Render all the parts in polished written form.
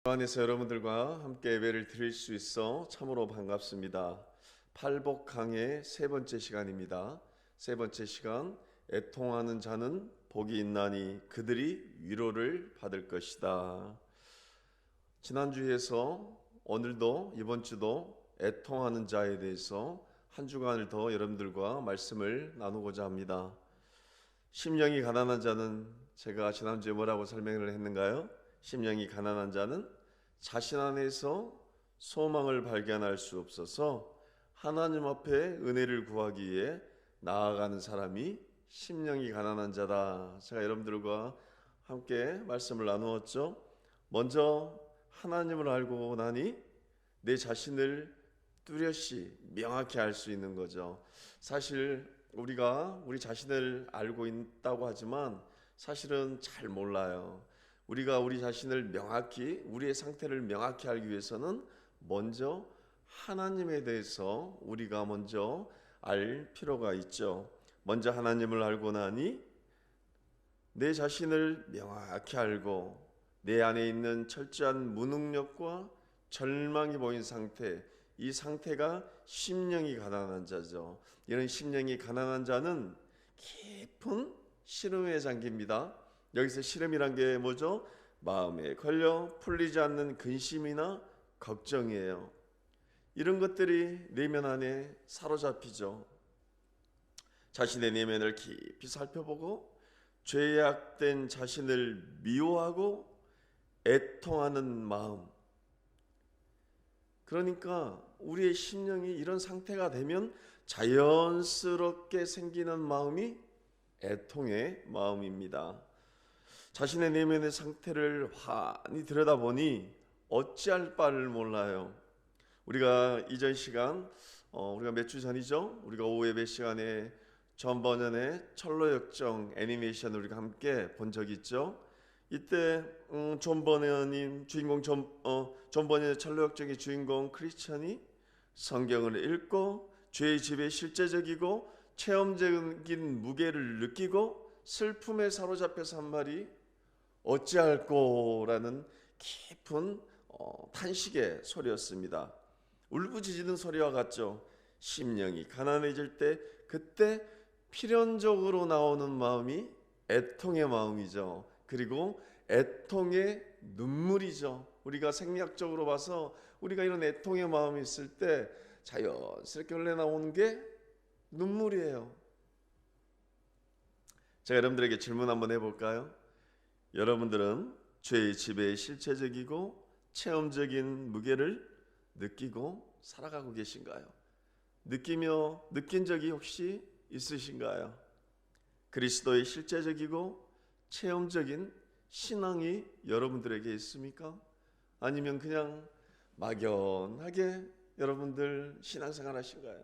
안에서 여러분들과 함께 예배를 드릴 수 있어 참으로 반갑습니다. 팔복강의 세 번째 시간입니다. 세 번째 시간, 애통하는 자는 복이 있나니 그들이 위로를 받을 것이다. 지난주에서 오늘도 이번 주도 애통하는 자에 대해서 한 주간을 더 여러분들과 말씀을 나누고자 합니다. 심령이 가난한 자는, 제가 지난주에 뭐라고 설명을 했는가요? 심령이 가난한 자는 자신 안에서 소망을 발견할 수 없어서 하나님 앞에 은혜를 구하기 위해 나아가는 사람이 심령이 가난한 자다. 제가 여러분들과 함께 말씀을 나누었죠. 먼저 하나님을 알고 나니 내 자신을 뚜렷이 명확히 알 수 있는 거죠. 사실 우리가 우리 자신을 알고 있다고 하지만 사실은 잘 몰라요. 우리가 우리 자신을 명확히, 우리의 상태를 명확히 알기 위해서는 먼저 하나님에 대해서 우리가 먼저 알 필요가 있죠. 먼저 하나님을 알고 나니 내 자신을 명확히 알고 내 안에 있는 철저한 무능력과 절망이 보인 상태, 이 상태가 심령이 가난한 자죠. 이런 심령이 가난한 자는 깊은 시름에 잠깁니다. 여기서 시름이란 게 뭐죠? 마음에 걸려 풀리지 않는 근심이나 걱정이에요. 이런 것들이 내면 안에 사로잡히죠. 자신의 내면을 깊이 살펴보고 죄악된 자신을 미워하고 애통하는 마음. 그러니까 우리의 심령이 이런 상태가 되면 자연스럽게 생기는 마음이 애통의 마음입니다. 자신의 내면의 상태를 환히 들여다보니 어찌할 바를 몰라요. 우리가 이전 시간, 우리가 몇 주 전이죠? 우리가 오후 예배 시간에 전 버전의 철로역정 애니메이션 우리가 함께 본 적 있죠? 이때 존 버너님 주인공 존 버너의 철로역정의 주인공 크리스천이 성경을 읽고 죄의 집에 실제적이고 체험적인 무게를 느끼고 슬픔에 사로잡혀서 한 말이 어찌할꼬라는 깊은 탄식의 소리였습니다. 울부짖는 소리와 같죠. 심령이 가난해질 때 그때 필연적으로 나오는 마음이 애통의 마음이죠. 그리고 애통의 눈물이죠. 우리가 생리학적으로 봐서 우리가 이런 애통의 마음이 있을 때 자연스럽게 흘러나오는 게 눈물이에요. 제가 여러분들에게 질문 한번 해볼까요? 여러분들은 죄의 지배에 실체적이고 체험적인 무게를 느끼고 살아가고 계신가요? 느끼며 느낀 적이 혹시 있으신가요? 그리스도의 실제적이고 체험적인 신앙이 여러분들에게 있습니까? 아니면 그냥 막연하게 여러분들 신앙생활 하신가요?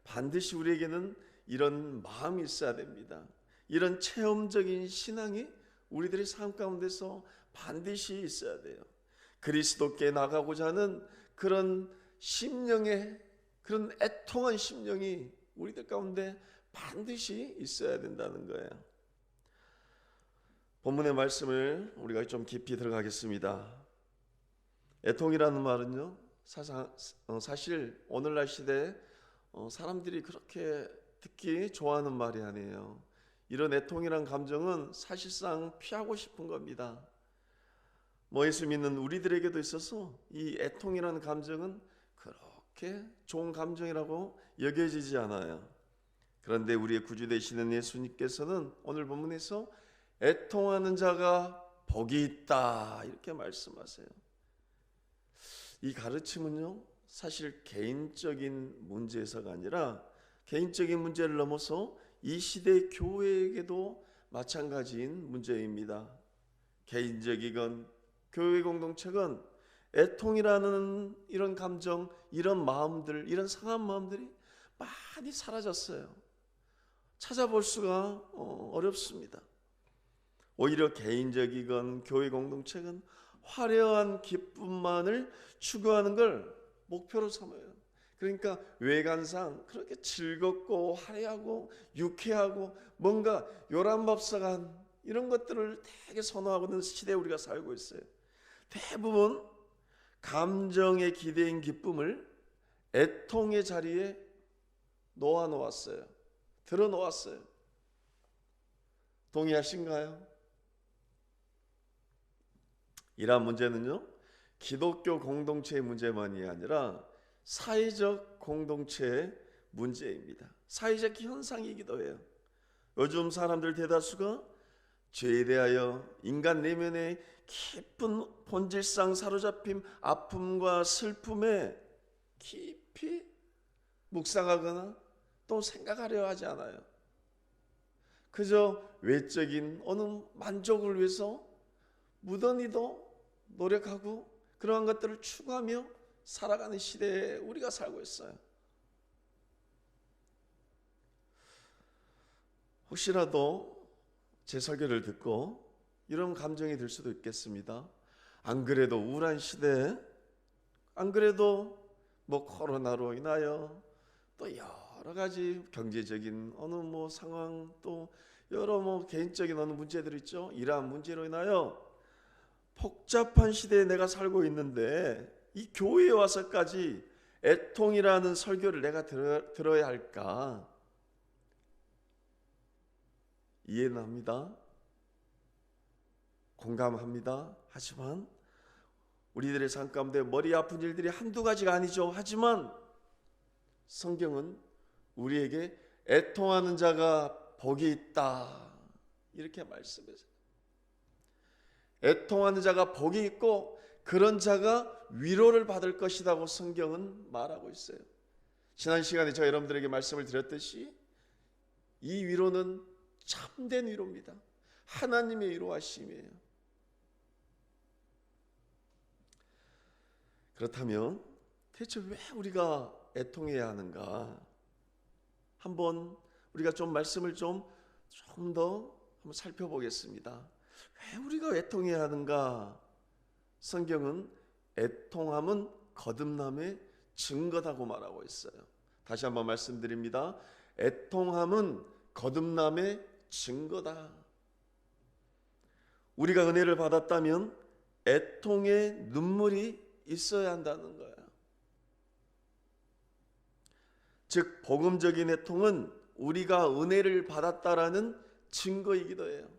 반드시 우리에게는 이런 마음이 있어야 됩니다. 이런 체험적인 신앙이 우리들의 삶 가운데서 반드시 있어야 돼요. 그리스도께 나가고자 하는 그런 심령의, 그런 애통한 심령이 우리들 가운데 반드시 있어야 된다는 거예요. 본문의 말씀을 우리가 좀 깊이 들어가겠습니다. 애통이라는 말은요, 사실 오늘날 시대에 사람들이 그렇게 듣기 좋아하는 말이 아니에요. 이런 애통이란 감정은 사실상 피하고 싶은 겁니다. 예수 믿는 우리들에게도 있어서 이 애통이라는 감정은 그렇게 좋은 감정이라고 여겨지지 않아요. 그런데 우리의 구주 되시는 예수님께서는 오늘 본문에서 애통하는 자가 복이 있다 이렇게 말씀하세요. 이 가르침은요, 사실 개인적인 문제에서가 아니라 개인적인 문제를 넘어서 이 시대 교회에게도 마찬가지인 문제입니다. 개인적이건 교회 공동체건 애통이라는 이런 감정, 이런 마음들, 이런 상한 마음들이 많이 사라졌어요. 찾아볼 수가 어렵습니다. 오히려 개인적이건 교회 공동체건 화려한 기쁨만을 추구하는 걸 목표로 삼아요. 그러니까 외관상 그렇게 즐겁고 화려하고 유쾌하고 뭔가 요란밥상한 이런 것들을 되게 선호하고 있는 시대에 우리가 살고 있어요. 대부분 감정의 기대인 기쁨을 애통의 자리에 놓았어요. 들어놓았어요. 동의하신가요? 이러한 문제는요, 기독교 공동체의 문제만이 아니라 사회적 공동체의 문제입니다. 사회적 현상이기도 해요. 요즘 사람들 대다수가 죄에 대하여 인간 내면의 깊은 본질상 사로잡힌 아픔과 슬픔에 깊이 묵상하거나 또 생각하려 하지 않아요. 그저 외적인 어느 만족을 위해서 무던히도 노력하고 그러한 것들을 추구하며 살아가는 시대에 우리가 살고 있어요. 혹시라도 제 설교를 듣고 이런 감정이 들 수도 있겠습니다. 안 그래도 우울한 시대에, 안 그래도 코로나로 인하여 또 여러 가지 경제적인 어느 상황, 또 여러 개인적인 어느 문제들 있죠. 이러한 문제로 인하여 복잡한 시대에 내가 살고 있는데 이 교회에 와서까지 애통이라는 설교를 내가 들어야 할까? 이해는 합니다. 공감합니다. 하지만 우리들의 삶 가운데 머리 아픈 일들이 한두 가지가 아니죠. 하지만 성경은 우리에게 애통하는 자가 복이 있다, 이렇게 말씀해요. 애통하는 자가 복이 있고 그런 자가 위로를 받을 것이라고 성경은 말하고 있어요. 지난 시간에 제가 여러분들에게 말씀을 드렸듯이 이 위로는 참된 위로입니다. 하나님의 위로하심이에요. 그렇다면 대체 왜 우리가 애통해야 하는가? 한번 우리가 좀 말씀을 좀 더 한번 살펴보겠습니다. 왜 우리가 애통해야 하는가? 성경은 애통함은 거듭남의 증거다고 말하고 있어요. 다시 한번 말씀드립니다. 애통함은 거듭남의 증거다. 우리가 은혜를 받았다면 애통의 눈물이 있어야 한다는 거예요. 즉 복음적인 애통은 우리가 은혜를 받았다라는 증거이기도 해요.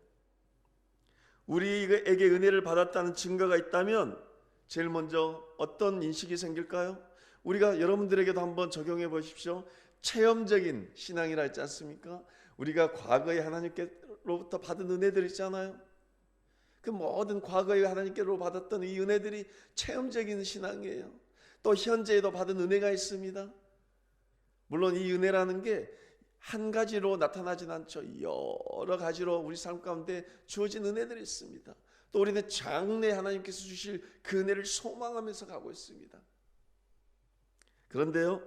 우리에게 은혜를 받았다는 증거가 있다면 제일 먼저 어떤 인식이 생길까요? 우리가 여러분들에게도 한번 적용해 보십시오. 체험적인 신앙이라 했지 않습니까? 우리가 과거에 하나님께로부터 받은 은혜들 있잖아요. 그 모든 과거에 하나님께로 받았던 이 은혜들이 체험적인 신앙이에요. 또 현재에도 받은 은혜가 있습니다. 물론 이 은혜라는 게 한 가지로 나타나진 않죠. 여러 가지로 우리 삶 가운데 주어진 은혜들이 있습니다. 또 우리는 장래 하나님께서 주실 그 은혜를 소망하면서 가고 있습니다. 그런데요,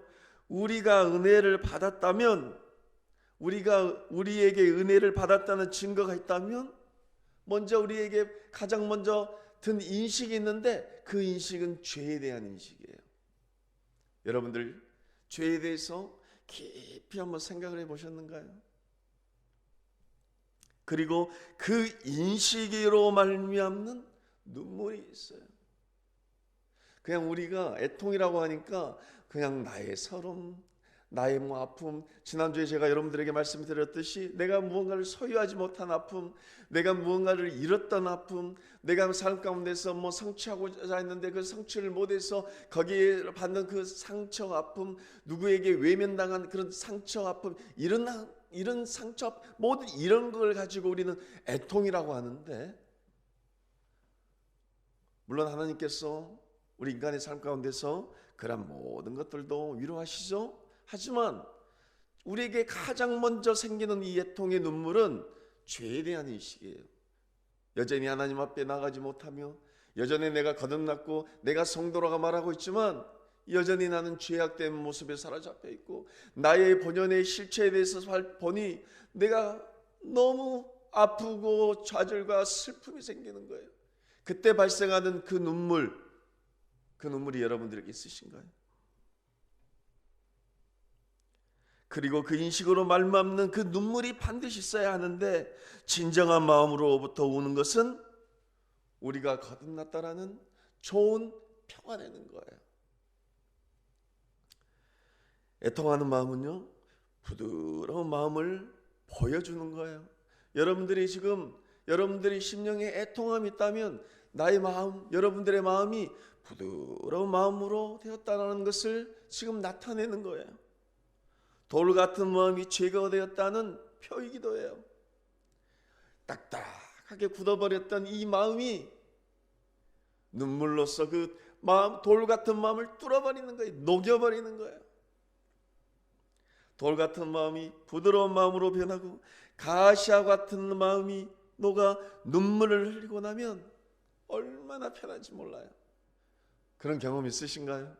우리가 은혜를 받았다면, 우리에게 은혜를 받았다는 증거가 있다면 먼저 우리에게 가장 먼저 든 인식이 있는데 그 인식은 죄에 대한 인식이에요. 여러분들 죄에 대해서 깊이 한번 생각을 해보셨는가요? 그리고 그 인식으로 말미암는 눈물이 있어요. 그냥 우리가 애통이라고 하니까 그냥 나의 서름, 나의 아픔, 지난주에 제가 여러분들에게 말씀드렸듯이 내가 무언가를 소유하지 못한 아픔, 내가 무언가를 잃었던 아픔, 내가 삶 가운데서 성취하고자 했는데 그 성취를 못해서 거기에 받는 그 상처 아픔, 누구에게 외면당한 그런 상처 아픔, 이런 상처, 모든 이런 걸 가지고 우리는 애통이라고 하는데, 물론 하나님께서 우리 인간의 삶 가운데서 그런 모든 것들도 위로하시죠. 하지만 우리에게 가장 먼저 생기는 이 애통의 눈물은 죄에 대한 인식이에요. 여전히 하나님 앞에 나가지 못하며, 여전히 내가 거듭났고 내가 성도라고 말하고 있지만 여전히 나는 죄악된 모습에 사로잡혀 있고 나의 본연의 실체에 대해서 보니 내가 너무 아프고 좌절과 슬픔이 생기는 거예요. 그때 발생하는 그 눈물이 여러분들에게 있으신가요? 그리고 그 인식으로 말미암는 그 눈물이 반드시 있어야 하는데, 진정한 마음으로부터 우는 것은 우리가 거듭났다라는 좋은 평안해는 거예요. 애통하는 마음은요, 부드러운 마음을 보여주는 거예요. 여러분들이 지금 여러분들이 심령에 애통함이 있다면 나의 마음, 여러분들의 마음이 부드러운 마음으로 되었다는 것을 지금 나타내는 거예요. 돌 같은 마음이 죄가 되었다는 표이기도 해요. 딱딱하게 굳어버렸던 이 마음이 눈물로써 그 마음, 돌 같은 마음을 뚫어버리는 거예요. 녹여버리는 거예요. 돌 같은 마음이 부드러운 마음으로 변하고 가시와 같은 마음이 녹아 눈물을 흘리고 나면 얼마나 편한지 몰라요. 그런 경험 있으신가요?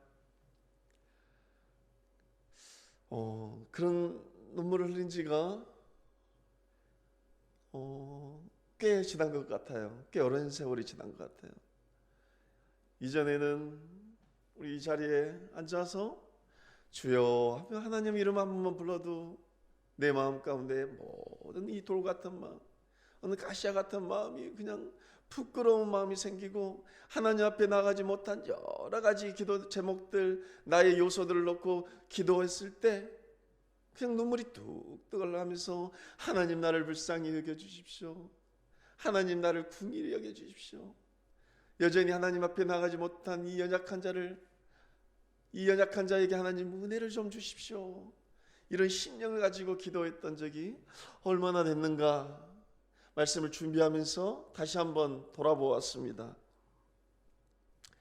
그런 눈물을 흘린 지가 꽤 지난 것 같아요. 꽤 오랜 세월이 지난 것 같아요. 이전에는 우리 이 자리에 앉아서 주여 하며 하나님 이름 한 번만 불러도 내 마음 가운데 모든 이 돌 같은 마음, 어느 가시와 같은 마음이 그냥 부끄러운 마음이 생기고 하나님 앞에 나가지 못한 여러 가지 기도 제목들, 나의 요소들을 놓고 기도했을 때 그냥 눈물이 뚝뚝 흘러가면서 하나님 나를 불쌍히 여겨주십시오. 하나님 나를 긍휼히 여겨주십시오. 여전히 하나님 앞에 나가지 못한 이 연약한 자에게 하나님 은혜를 좀 주십시오. 이런 심령을 가지고 기도했던 적이 얼마나 됐는가 말씀을 준비하면서 다시 한번 돌아보았습니다.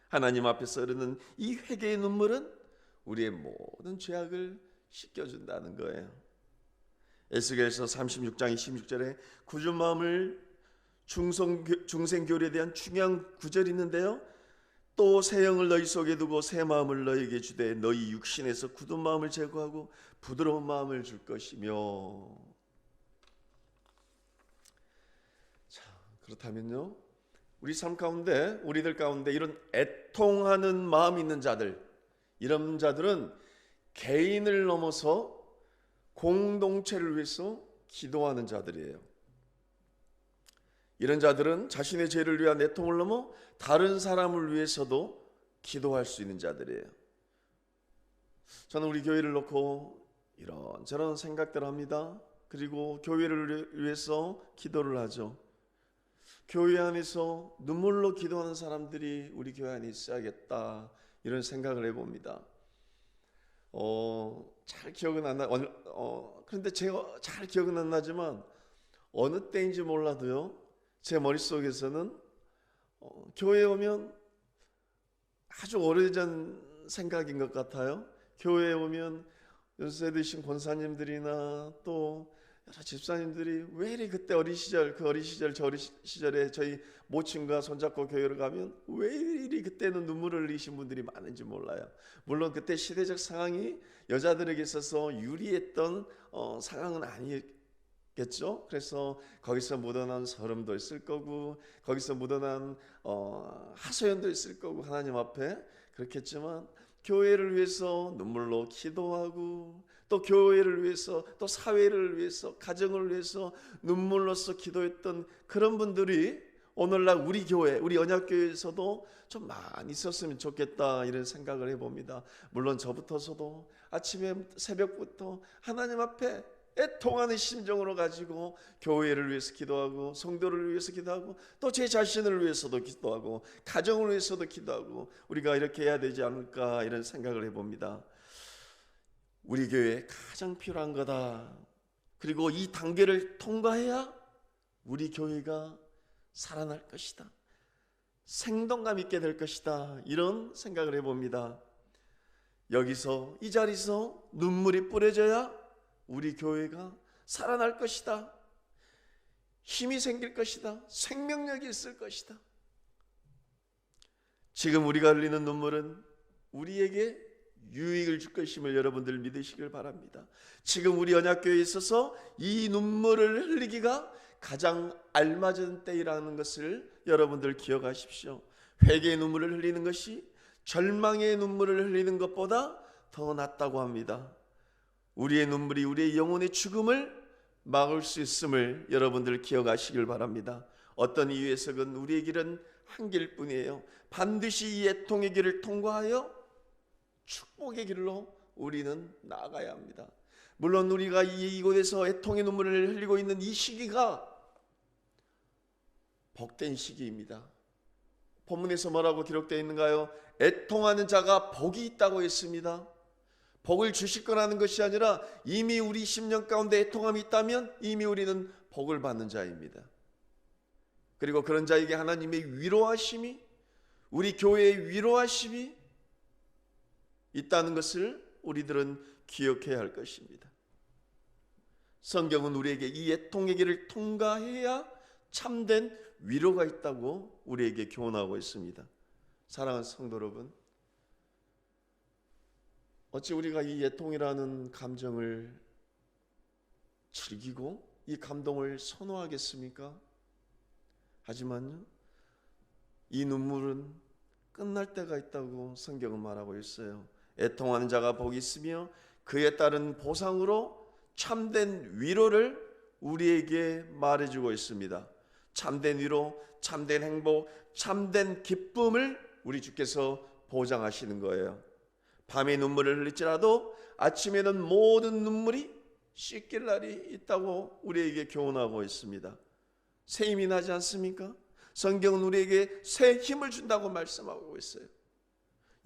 하나님 앞에서 흐르는 이 회개의 눈물은 우리의 모든 죄악을 씻겨준다는 거예요. 에스겔서 36장 26절에 굳은 마음을 중생교리에 대한 중요한 구절이 있는데요. 또 새 영을 너희 속에 두고 새 마음을 너희에게 주되 너희 육신에서 굳은 마음을 제거하고 부드러운 마음을 줄 것이며. 자, 그렇다면요, 우리 삶 가운데, 우리들 가운데 이런 애통하는 마음이 있는 자들, 이런 자들은 개인을 넘어서 공동체를 위해서 기도하는 자들이에요. 이런 자들은 자신의 죄를 위한 애통을 넘어 다른 사람을 위해서도 기도할 수 있는 자들이에요. 저는 우리 교회를 놓고 이런저런 생각들을 합니다. 그리고 교회를 위해서 기도를 하죠. 교회 안에서 눈물로 기도하는 사람들이 우리 교회 안에 있어야겠다, 이런 생각을 해봅니다. 잘 기억은 안 나. 그런데 제가 잘 기억은 안 나지만 어느 때인지 몰라도요, 제 머릿속에서는 교회에 오면 아주 오래전 생각인 것 같아요. 교회에 오면 연세 드신 권사님들이나 또 여러 집사님들이 왜 이리 그때 어린 시절, 그 어린 시절, 저 어린 시절에 저희 모친과 손잡고 교회를 가면 왜 이리 그때는 눈물을 흘리신 분들이 많은지 몰라요. 물론 그때 시대적 상황이 여자들에게 있어서 유리했던 상황은 아니겠죠. 그래서 거기서 묻어난 서름도 있을 거고, 거기서 묻어난 하소연도 있을 거고, 하나님 앞에 그렇겠지만 교회를 위해서 눈물로 기도하고, 또 교회를 위해서, 또 사회를 위해서, 가정을 위해서 눈물로써 기도했던 그런 분들이 오늘날 우리 교회, 우리 언약교회에서도 좀 많이 있었으면 좋겠다, 이런 생각을 해봅니다. 물론 저부터서도 아침에 새벽부터 하나님 앞에 애통하는 심정으로 가지고 교회를 위해서 기도하고, 성도를 위해서 기도하고, 또 제 자신을 위해서도 기도하고, 가정을 위해서도 기도하고, 우리가 이렇게 해야 되지 않을까, 이런 생각을 해봅니다. 우리 교회에 가장 필요한 거다. 그리고 이 단계를 통과해야 우리 교회가 살아날 것이다, 생동감 있게 될 것이다, 이런 생각을 해봅니다. 여기서, 이 자리에서 눈물이 뿌려져야 우리 교회가 살아날 것이다, 힘이 생길 것이다, 생명력이 있을 것이다. 지금 우리가 흘리는 눈물은 우리에게 유익을 줄 것임을 여러분들 믿으시길 바랍니다. 지금 우리 언약교회에 있어서 이 눈물을 흘리기가 가장 알맞은 때이라는 것을 여러분들 기억하십시오. 회개의 눈물을 흘리는 것이 절망의 눈물을 흘리는 것보다 더 낫다고 합니다. 우리의 눈물이 우리의 영혼의 죽음을 막을 수 있음을 여러분들 기억하시길 바랍니다. 어떤 이유에서건 우리의 길은 한 길일 뿐이에요. 반드시 이 애통의 길을 통과하여 축복의 길로 우리는 나아가야 합니다. 물론 우리가 이곳에서 애통의 눈물을 흘리고 있는 이 시기가 복된 시기입니다. 본문에서 뭐라고 기록되어 있는가요? 애통하는 자가 복이 있다고 했습니다. 복을 주실 거라는 것이 아니라 이미 우리 심령 가운데 애통함이 있다면 이미 우리는 복을 받는 자입니다. 그리고 그런 자에게 하나님의 위로하심이, 우리 교회의 위로하심이 있다는 것을 우리들은 기억해야 할 것입니다. 성경은 우리에게 이 애통의 길을 통과해야 참된 위로가 있다고 우리에게 교훈하고 있습니다. 사랑하는 성도 여러분, 어찌 우리가 이 애통이라는 감정을 즐기고 이 감동을 선호하겠습니까? 하지만요, 이 눈물은 끝날 때가 있다고 성경은 말하고 있어요. 애통하는 자가 복이 있으며 그에 따른 보상으로 참된 위로를 우리에게 말해주고 있습니다. 참된 위로, 참된 행복, 참된 기쁨을 우리 주께서 보장하시는 거예요. 밤에 눈물을 흘릴지라도 아침에는 모든 눈물이 씻길 날이 있다고 우리에게 교훈하고 있습니다. 새 힘이 나지 않습니까? 성경은 우리에게 새 힘을 준다고 말씀하고 있어요.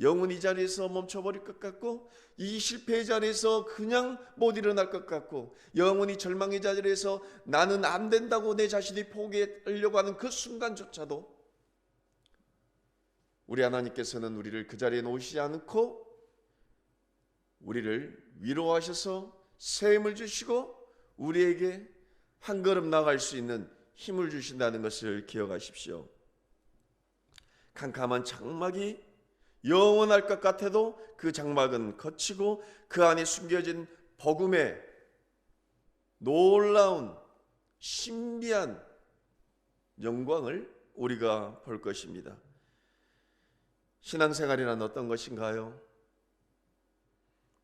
영은 이 자리에서 멈춰버릴 것 같고, 이 실패의 자리에서 그냥 못 일어날 것 같고, 영원히 절망의 자리에서 나는 안 된다고 내 자신이 포기하려고 하는 그 순간조차도 우리 하나님께서는 우리를 그 자리에 놓으시지 않고 우리를 위로하셔서 새 힘을 주시고 우리에게 한 걸음 나갈 수 있는 힘을 주신다는 것을 기억하십시오. 캄캄한 장막이 영원할 것 같아도 그 장막은 거치고 그 안에 숨겨진 복음의 놀라운 신비한 영광을 우리가 볼 것입니다. 신앙생활이란 어떤 것인가요?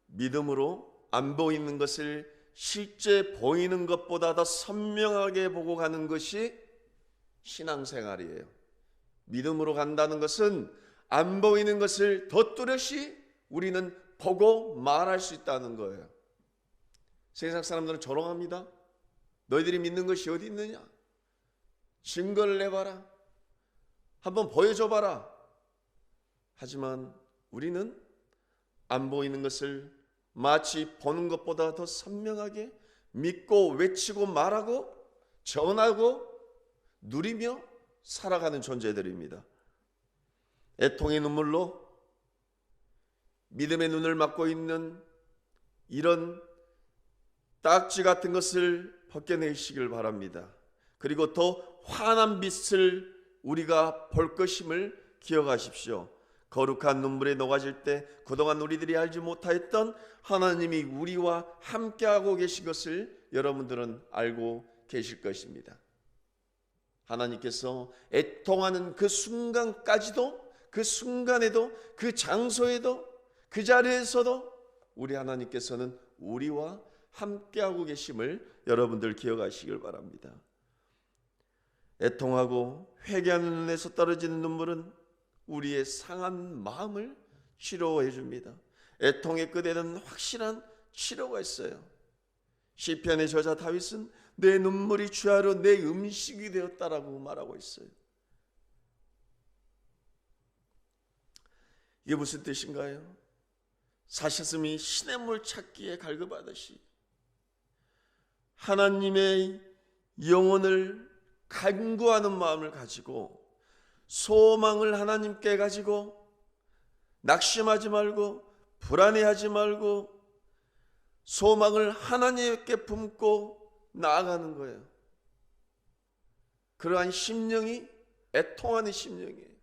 믿음으로 안 보이는 것을 실제 보이는 것보다 더 선명하게 보고 가는 것이 신앙생활이에요. 믿음으로 간다는 것은 안 보이는 것을 더 뚜렷이 우리는 보고 말할 수 있다는 거예요. 세상 사람들은 조롱합니다. 너희들이 믿는 것이 어디 있느냐? 증거를 내봐라. 한번 보여줘봐라. 하지만 우리는 안 보이는 것을 마치 보는 것보다 더 선명하게 믿고 외치고 말하고 전하고 누리며 살아가는 존재들입니다. 애통의 눈물로 믿음의 눈을 막고 있는 이런 딱지 같은 것을 벗겨내시길 바랍니다. 그리고 더 환한 빛을 우리가 볼 것임을 기억하십시오. 거룩한 눈물에 녹아질 때 그동안 우리들이 알지 못하였던 하나님이 우리와 함께하고 계신 것을 여러분들은 알고 계실 것입니다. 하나님께서 애통하는 그 순간까지도, 그 순간에도, 그 장소에도, 그 자리에서도 우리 하나님께서는 우리와 함께하고 계심을 여러분들 기억하시길 바랍니다. 애통하고 회개하는 눈에서 떨어지는 눈물은 우리의 상한 마음을 치료해 줍니다. 애통의 끝에는 확실한 치료가 있어요. 시편의 저자 다윗은 내 눈물이 주야로 내 음식이 되었다라고 말하고 있어요. 이게 무슨 뜻인가요? 사셨음이 시냇물 찾기에 갈급하듯이 하나님의 영혼을 간구하는 마음을 가지고 소망을 하나님께 가지고 낙심하지 말고 불안해하지 말고 소망을 하나님께 품고 나아가는 거예요. 그러한 심령이 애통하는 심령이에요.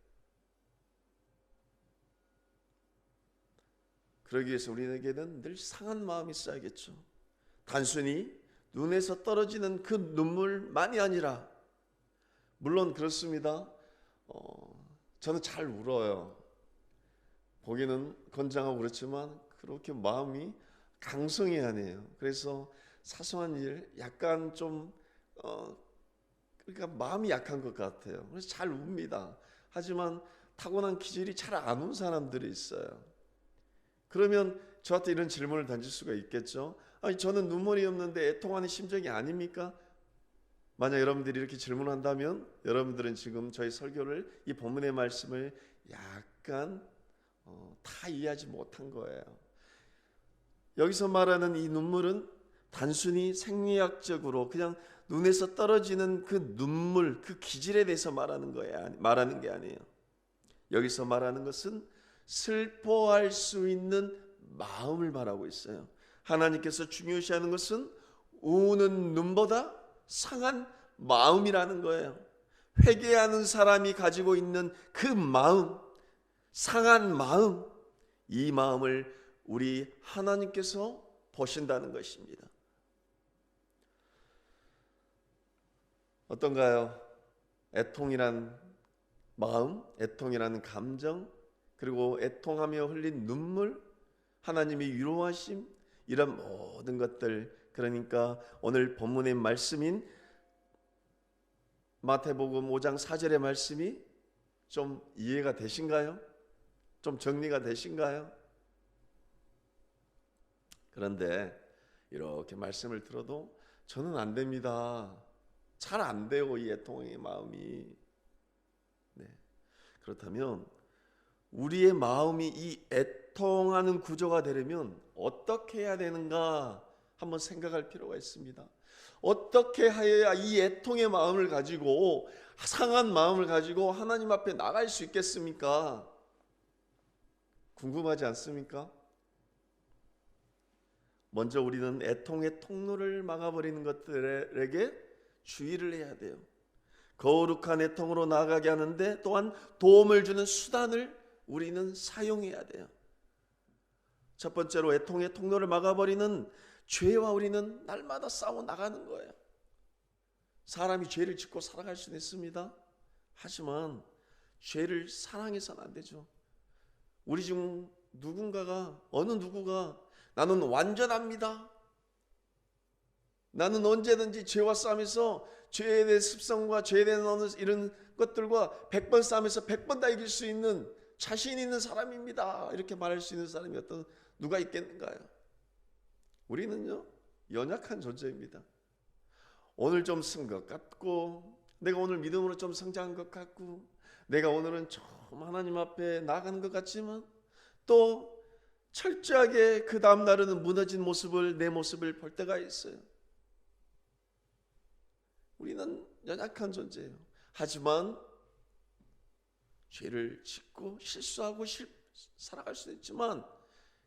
그러기 위해서 우리에게는 늘 상한 마음이 있어야겠죠. 단순히 눈에서 떨어지는 그 눈물만이 아니라, 물론 그렇습니다. 저는 잘 울어요. 보기는 건장하고 그렇지만 그렇게 마음이 강성해야 해요. 그래서 사소한 일 약간 좀 그러니까 마음이 약한 것 같아요. 그래서 잘 웁니다. 하지만 타고난 기질이 잘 안 온 사람들이 있어요. 그러면 저한테 이런 질문을 던질 수가 있겠죠. 아니, 저는 눈물이 없는데 애통하는 심정이 아닙니까? 만약 여러분들이 이렇게 질문한다면 여러분들은 지금 저희 설교를, 이 본문의 말씀을 약간 다 이해하지 못한 거예요. 여기서 말하는 이 눈물은 단순히 생리학적으로 그냥 눈에서 떨어지는 그 눈물, 그 기질에 대해서 말하는 게 아니에요. 여기서 말하는 것은 슬퍼할 수 있는 마음을 말하고 있어요. 하나님께서 중요시하는 것은 우는 눈보다 상한 마음이라는 거예요. 회개하는 사람이 가지고 있는 그 마음, 상한 마음, 이 마음을 우리 하나님께서 보신다는 것입니다. 어떤가요? 애통이란 마음, 애통이라는 감정, 그리고 애통하며 흘린 눈물, 하나님의 위로하심, 이런 모든 것들, 그러니까 오늘 본문의 말씀인 마태복음 5장 4절의 말씀이 좀 이해가 되신가요? 좀 정리가 되신가요? 그런데 이렇게 말씀을 들어도 저는 안 됩니다. 잘 안 돼요, 이 애통의 마음이. 네. 그렇다면 우리의 마음이 이 애통하는 구조가 되려면 어떻게 해야 되는가 한번 생각할 필요가 있습니다. 어떻게 해야 이 애통의 마음을 가지고, 상한 마음을 가지고 하나님 앞에 나갈 수 있겠습니까? 궁금하지 않습니까? 먼저 우리는 애통의 통로를 막아버리는 것들에게 주의를 해야 돼요. 거룩한 애통으로 나아가게 하는데 또한 도움을 주는 수단을 우리는 사용해야 돼요. 첫 번째로 애통의 통로를 막아버리는 죄와 우리는 날마다 싸워 나가는 거예요. 사람이 죄를 짓고 살아갈 수는 있습니다. 하지만 죄를 사랑해서는 안 되죠. 우리 중 어느 누구가 나는 완전합니다, 나는 언제든지 죄와 싸움에서 죄에 대한 습성과 죄에 대한 이런 것들과 100번 싸움에서 100번 다 이길 수 있는 자신 있는 사람입니다, 이렇게 말할 수 있는 사람이 누가 있겠는가요? 우리는요, 연약한 존재입니다. 오늘 좀 쓴 것 같고, 내가 오늘 믿음으로 좀 성장한 것 같고, 내가 오늘은 좀 하나님 앞에 나아가는 것 같지만 또 철저하게 그 다음 날에는 무너진 모습을, 내 모습을 볼 때가 있어요. 우리는 연약한 존재예요. 하지만 죄를 짓고 실수하고 살아갈 수도 있지만,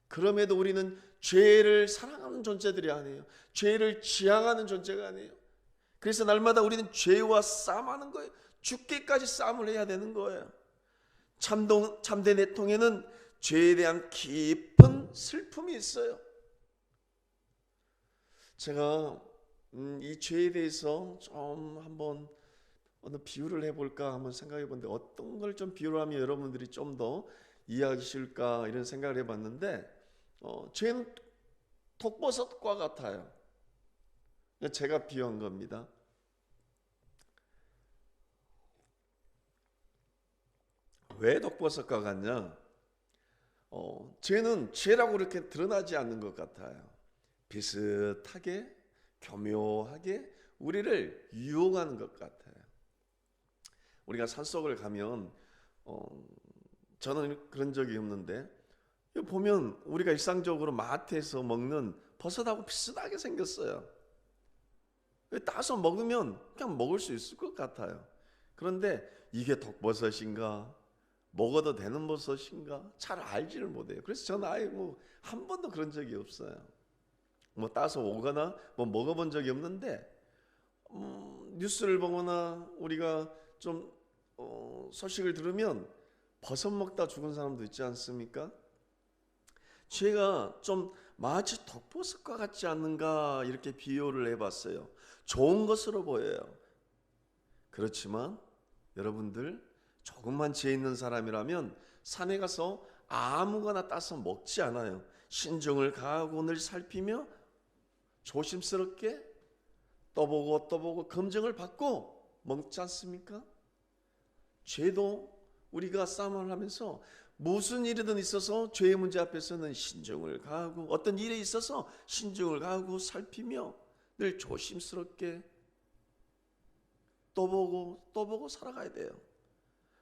그럼에도 우리는 죄를 사랑하는 존재들이 아니에요. 죄를 지향하는 존재가 아니에요. 그래서 날마다 우리는 죄와 싸움하는 거예요. 죽기까지 싸움을 해야 되는 거예요. 참된 애통에는 죄에 대한 깊은 슬픔이 있어요. 제가 이 죄에 대해서 좀 한번 어느 비유를 해볼까 한번 생각해 봤는데, 어떤 걸 좀 비유를 하면 여러분들이 좀 더 이해하기 쉬울까 이런 생각을 해봤는데, 죄는 독버섯과 같아요. 제가 비유한 겁니다. 왜 독버섯과 같냐? 죄는 죄라고 그렇게 드러나지 않는 것 같아요. 비슷하게, 교묘하게 우리를 유혹하는 것 같아요. 우리가 산속을 가면 저는 그런 적이 없는데, 보면 우리가 일상적으로 마트에서 먹는 버섯하고 비슷하게 생겼어요. 따서 먹으면 그냥 먹을 수 있을 것 같아요. 그런데 이게 독버섯인가, 먹어도 되는 버섯인가 잘 알지를 못해요. 그래서 저는 아예 한 번도 그런 적이 없어요. 따서 오거나 먹어본 적이 없는데, 뉴스를 보거나 우리가 좀 소식을 들으면 버섯 먹다 죽은 사람도 있지 않습니까? 죄가 좀 마치 독버섯과 같지 않는가 이렇게 비유를 해봤어요. 좋은 것으로 보여요. 그렇지만 여러분들, 조금만 죄 있는 사람이라면 산에 가서 아무거나 따서 먹지 않아요. 신중을 가하고 늘 살피며 조심스럽게 떠보고 검증을 받고 먹지 않습니까? 죄도 우리가 싸움을 하면서 무슨 일이든 있어서 죄의 문제 앞에서는 신중을 가하고, 어떤 일에 있어서 신중을 가하고 살피며 늘 조심스럽게 또 보고 살아가야 돼요.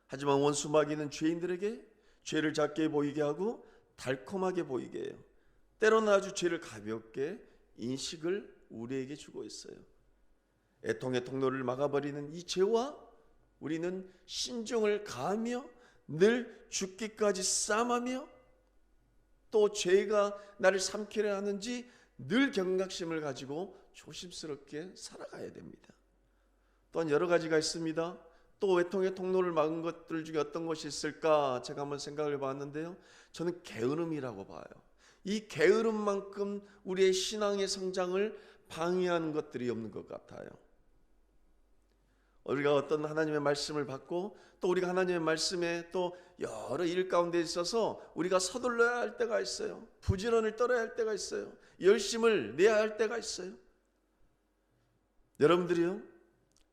하지만 원수 마귀는 죄인들에게 죄를 작게 보이게 하고 달콤하게 보이게 해요. 때로는 아주 죄를 가볍게 인식을 우리에게 주고 있어요. 애통의 통로를 막아버리는 이 죄와 우리는 신중을 가하며 늘 죽기까지 싸움하며, 또 죄가 나를 삼키려 하는지 늘 경각심을 가지고 조심스럽게 살아가야 됩니다. 또한 여러 가지가 있습니다. 또 애통의 통로를 막은 것들 중에 어떤 것이 있을까 제가 한번 생각을 해봤는데요, 저는 게으름이라고 봐요. 이 게으름만큼 우리의 신앙의 성장을 방해하는 것들이 없는 것 같아요. 우리가 어떤 하나님의 말씀을 받고 또 우리가 하나님의 말씀에 또 여러 일 가운데 있어서 우리가 서둘러야 할 때가 있어요. 부지런을 떨어야 할 때가 있어요. 열심을 내야 할 때가 있어요. 여러분들이요,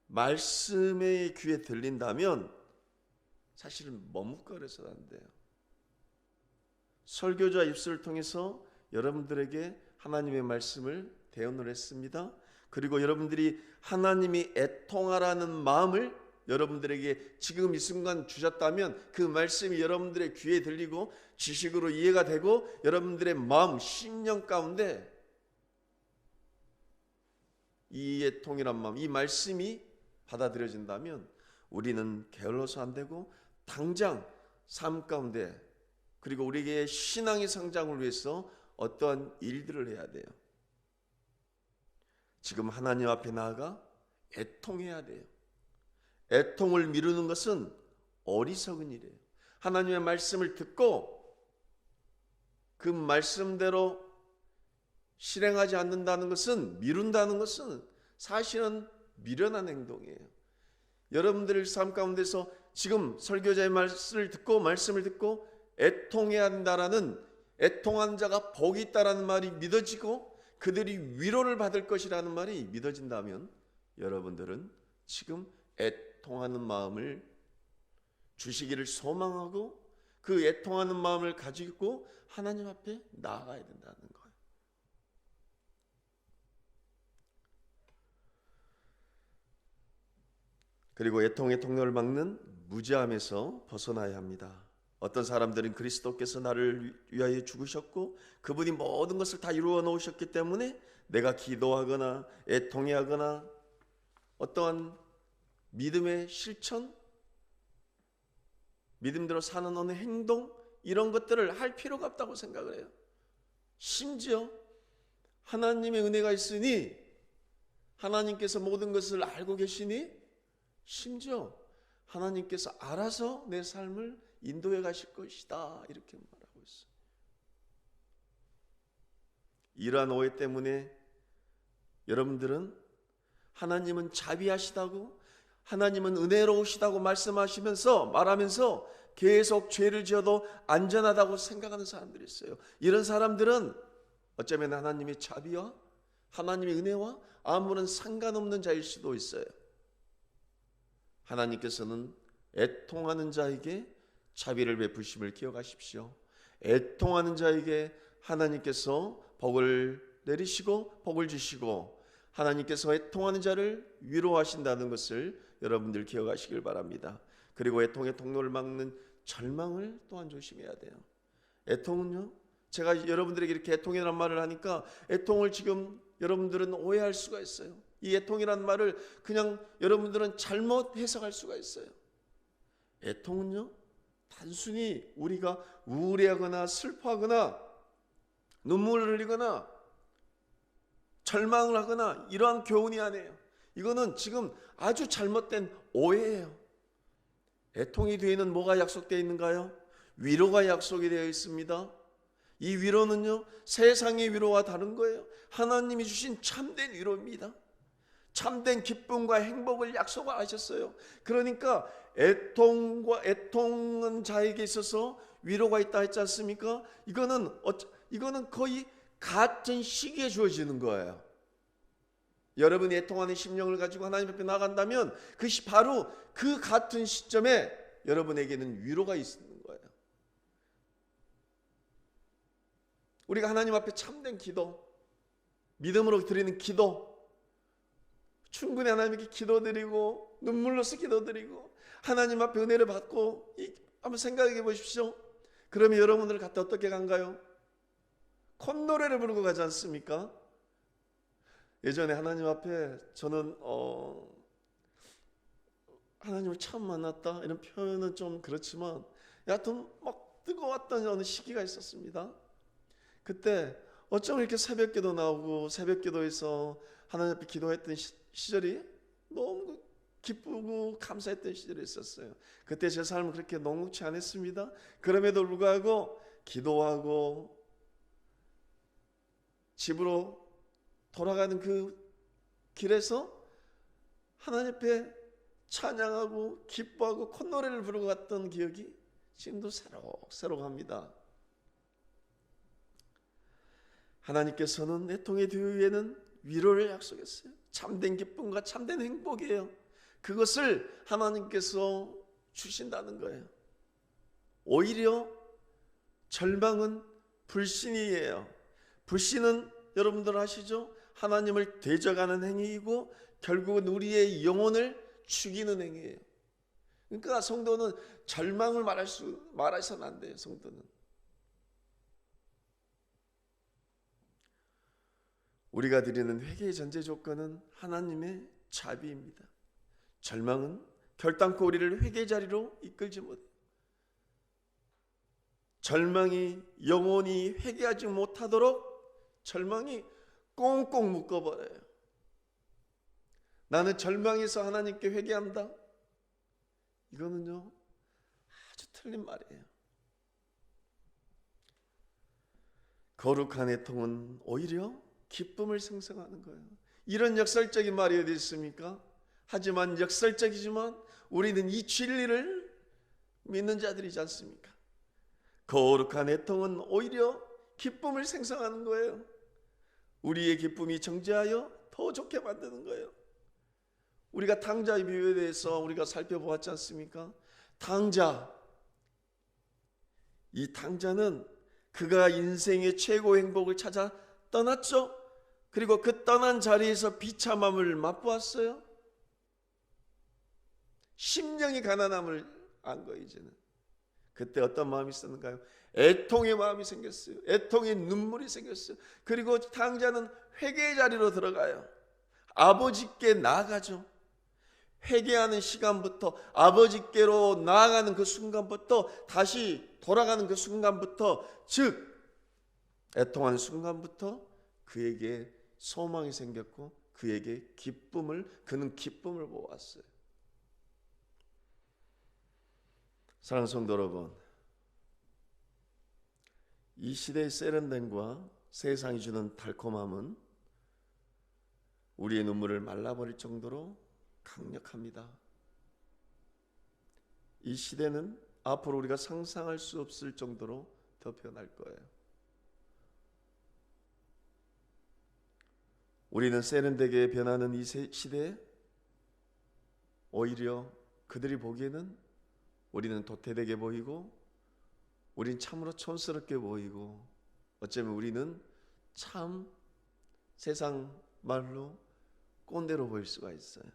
말씀의 귀에 들린다면 사실은 머뭇거려서는 안 돼요. 설교자 입술을 통해서 여러분들에게 하나님의 말씀을 대언을 했습니다. 그리고 여러분들이 하나님이 애통하라는 마음을 여러분들에게 지금 이 순간 주셨다면 그 말씀이 여러분들의 귀에 들리고 지식으로 이해가 되고 여러분들의 마음, 심령 가운데 이 애통이란 마음, 이 말씀이 받아들여진다면 우리는 게을러서 안 되고 당장 삶 가운데, 그리고 우리에게 신앙의 성장을 위해서 어떠한 일들을 해야 돼요. 지금 하나님 앞에 나아가 애통해야 돼요. 애통을 미루는 것은 어리석은 일이에요. 하나님의 말씀을 듣고 그 말씀대로 실행하지 않는다는 것은, 미룬다는 것은 사실은 미련한 행동이에요. 여러분들의 삶 가운데서 지금 설교자의 말씀을 듣고 애통해야 한다라는, 애통한 자가 복이 있다라는 말이 믿어지고 그들이 위로를 받을 것이라는 말이 믿어진다면 여러분들은 지금 애통하는 마음을 주시기를 소망하고 그 애통하는 마음을 가지고 하나님 앞에 나아가야 된다는 거예요. 그리고 애통의 통로를 막는 무지함에서 벗어나야 합니다. 어떤 사람들은 그리스도께서 나를 위하여 죽으셨고 그분이 모든 것을 다 이루어 놓으셨기 때문에 내가 기도하거나 애통해하거나 어떠한 믿음의 실천, 믿음대로 사는 어느 행동, 이런 것들을 할 필요가 없다고 생각을 해요. 심지어 하나님의 은혜가 있으니, 하나님께서 모든 것을 알고 계시니, 심지어 하나님께서 알아서 내 삶을 인도해 가실 것이다, 이렇게 말하고 있어요. 이러한 오해 때문에 여러분들은 하나님은 자비하시다고, 하나님은 은혜로우시다고 말하면서 계속 죄를 지어도 안전하다고 생각하는 사람들이 있어요. 이런 사람들은 어쩌면 하나님의 자비와 하나님의 은혜와 아무런 상관없는 자일 수도 있어요. 하나님께서는 애통하는 자에게 자비를 베푸심을 기억하십시오. 애통하는 자에게 하나님께서 복을 내리시고 복을 주시고 하나님께서 애통하는 자를 위로하신다는 것을 여러분들 기억하시길 바랍니다. 그리고 애통의 통로를 막는 절망을 또한 조심해야 돼요. 애통은요, 제가 여러분들에게 이렇게 애통이라는 말을 하니까 애통을 지금 여러분들은 오해할 수가 있어요. 이 애통이라는 말을 그냥 여러분들은 잘못 해석할 수가 있어요. 애통은요, 단순히 우리가 우울해하거나 슬퍼하거나 눈물을 흘리거나 절망을 하거나 이러한 교훈이 아니에요. 이거는 지금 아주 잘못된 오해예요. 애통의 뒤에는 뭐가 약속되어 있는가요? 위로가 약속이 되어 있습니다. 이 위로는요, 세상의 위로와 다른 거예요. 하나님이 주신 참된 위로입니다. 참된 기쁨과 행복을 약속하셨어요. 그러니까 애통은 자에게 있어서 위로가 있다 했지 않습니까? 이거는 거의 같은 시기에 주어지는 거예요. 여러분이 애통하는 심령을 가지고 하나님 앞에 나간다면 바로 그 같은 시점에 여러분에게는 위로가 있는 거예요. 우리가 하나님 앞에 참된 기도, 믿음으로 드리는 기도, 충분히 하나님께 기도드리고 눈물로서 기도드리고 하나님 앞에 은혜를 받고 한번 생각해 보십시오. 그러면 여러분들 갖다 어떻게 간가요? 콧노래를 부르고 가지 않습니까? 예전에 하나님 앞에 저는 하나님을 처음 만났다 이런 표현은 좀 그렇지만 여하튼 막 뜨거웠던 어느 시기가 있었습니다. 그때 어쩜 이렇게 새벽기도 나오고 새벽기도에서 하나님 앞에 기도했던 시절이 너무 기쁘고 감사했던 시절이 있었어요. 그때 제 삶은 그렇게 녹록지 않았습니다. 그럼에도 불구하고 기도하고 집으로 돌아가는 그 길에서 하나님 앞에 찬양하고 기뻐하고 콧노래를 부르고 갔던 기억이 지금도 새록새록합니다. 하나님께서는 애통의 뒤에는 위로를 약속했어요. 참된 기쁨과 참된 행복이에요. 그것을 하나님께서 주신다는 거예요. 오히려 절망은 불신이에요. 불신은 여러분들 아시죠? 하나님을 대적하는 행위이고 결국은 우리의 영혼을 죽이는 행위예요. 그러니까 성도는 절망을 말해서는 안 돼요. 성도는 우리가 드리는 회개의 전제 조건은 하나님의 자비입니다. 절망은 결단코 우리를 회개의 자리로 이끌지 못해요. 절망이 영원히 회개하지 못하도록 절망이 꽁꽁 묶어버려요. 나는 절망에서 하나님께 회개한다. 이거는요 아주 틀린 말이에요. 거룩한 애통은 오히려 기쁨을 생성하는 거예요. 이런 역설적인 말이 어디 있습니까? 하지만 역설적이지만 우리는 이 진리를 믿는 자들이지 않습니까? 거룩한 애통은 오히려 기쁨을 생성하는 거예요. 우리의 기쁨이 정죄하여 더 좋게 만드는 거예요. 우리가 탕자의 비유에 대해서 우리가 살펴보았지 않습니까? 이 탕자는 그가 인생의 최고 행복을 찾아 떠났죠. 그리고 그 떠난 자리에서 비참함을 맛보았어요. 심령이 가난함을 안 거예요. 이제는 그때 어떤 마음이 있었는가요? 애통의 마음이 생겼어요. 애통의 눈물이 생겼어요. 그리고 탕자는 회개의 자리로 들어가요. 아버지께 나아가죠. 회개하는 시간부터 아버지께로 나아가는 그 순간부터 다시 돌아가는 그 순간부터 즉 애통하는 순간부터 그에게 소망이 생겼고 그에게 그는 기쁨을 보았어요. 사랑하는 성도 여러분, 이 시대의 세련됨과 세상이 주는 달콤함은 우리의 눈물을 말라버릴 정도로 강력합니다. 이 시대는 앞으로 우리가 상상할 수 없을 정도로 더 변할 거예요. 우리는 세련되게 변하는 이 시대에 오히려 그들이 보기에는 우리는 도태되게 보이고 우린 참으로 촌스럽게 보이고 어쩌면 우리는 참 세상 말로 꼰대로 보일 수가 있어요.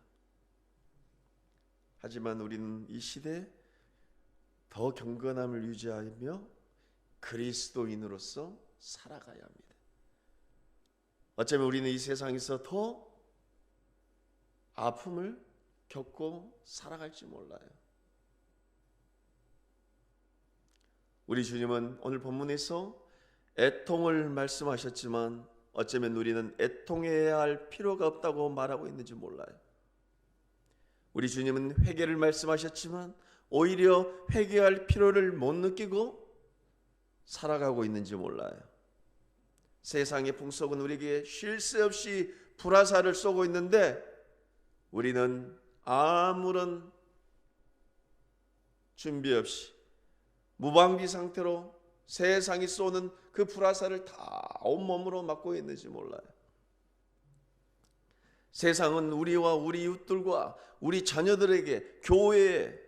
하지만 우리는 이 시대에 더 경건함을 유지하며 그리스도인으로서 살아가야 합니다. 어쩌면 우리는 이 세상에서 더 아픔을 겪고 살아갈지 몰라요. 우리 주님은 오늘 본문에서 애통을 말씀하셨지만 어쩌면 우리는 애통해야 할 필요가 없다고 말하고 있는지 몰라요. 우리 주님은 회개를 말씀하셨지만 오히려 회개할 필요를 못 느끼고 살아가고 있는지 몰라요. 세상의 풍속은 우리에게 쉴 새 없이 불화살을 쏘고 있는데 우리는 아무런 준비 없이 무방비 상태로 세상이 쏘는 그 불화살을 다 온몸으로 맞고 있는지 몰라요. 세상은 우리와 우리 이웃들과 우리 자녀들에게 교회에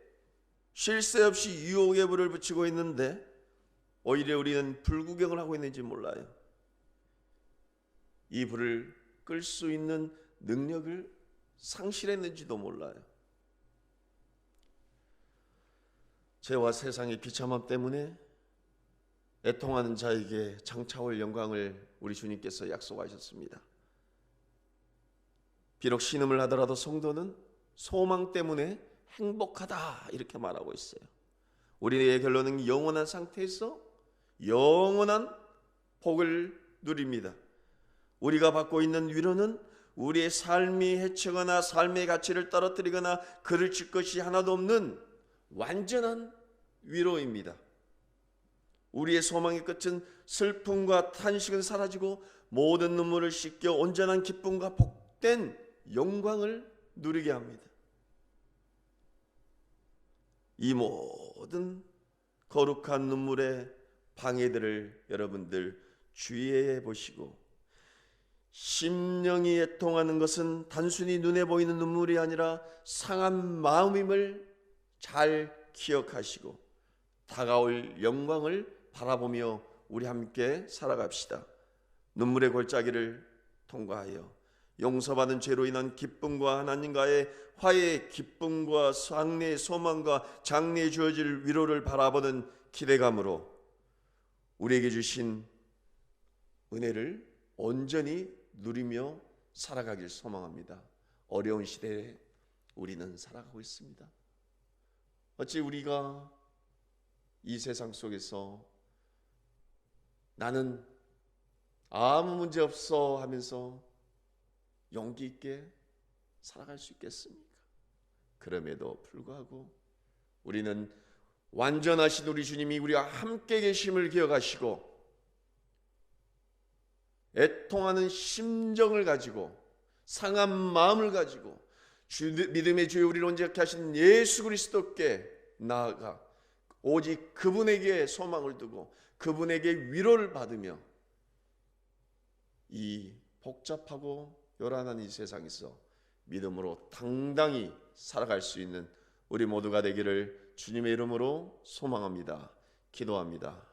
쉴 새 없이 유혹의 불을 붙이고 있는데 오히려 우리는 불구경을 하고 있는지 몰라요. 이 불을 끌 수 있는 능력을 상실했는지도 몰라요. 죄와 세상의 비참함 때문에 애통하는 자에게 장차올 영광을 우리 주님께서 약속하셨습니다. 비록 신음을 하더라도 성도는 소망 때문에 행복하다 이렇게 말하고 있어요. 우리의 결론은 영원한 상태에서 영원한 복을 누립니다. 우리가 받고 있는 위로는 우리의 삶이 해치거나 삶의 가치를 떨어뜨리거나 그를 칠 것이 하나도 없는 완전한 위로입니다. 우리의 소망의 끝은 슬픔과 탄식은 사라지고 모든 눈물을 씻겨 온전한 기쁨과 복된 영광을 누리게 합니다. 이 모든 거룩한 눈물의 방해들을 여러분들 주의해 보시고, 심령이 애통하는 것은 단순히 눈에 보이는 눈물이 아니라 상한 마음임을 잘 기억하시고 다가올 영광을 바라보며 우리 함께 살아갑시다. 눈물의 골짜기를 통과하여 용서받은 죄로 인한 기쁨과 하나님과의 화해의 기쁨과 상례의 소망과 장래에 주어질 위로를 바라보는 기대감으로 우리에게 주신 은혜를 온전히 누리며 살아가길 소망합니다. 어려운 시대에 우리는 살아가고 있습니다. 어찌 우리가 이 세상 속에서 나는 아무 문제 없어 하면서 용기 있게 살아갈 수 있겠습니까? 그럼에도 불구하고 우리는 완전하신 우리 주님이 우리와 함께 계심을 기억하시고 애통하는 심정을 가지고 상한 마음을 가지고 믿음의 주여 우리를 온전케 하신 예수 그리스도께 나아가 오직 그분에게 소망을 두고 그분에게 위로를 받으며 이 복잡하고 요란한 이 세상에서 믿음으로 당당히 살아갈 수 있는 우리 모두가 되기를 주님의 이름으로 소망합니다. 기도합니다.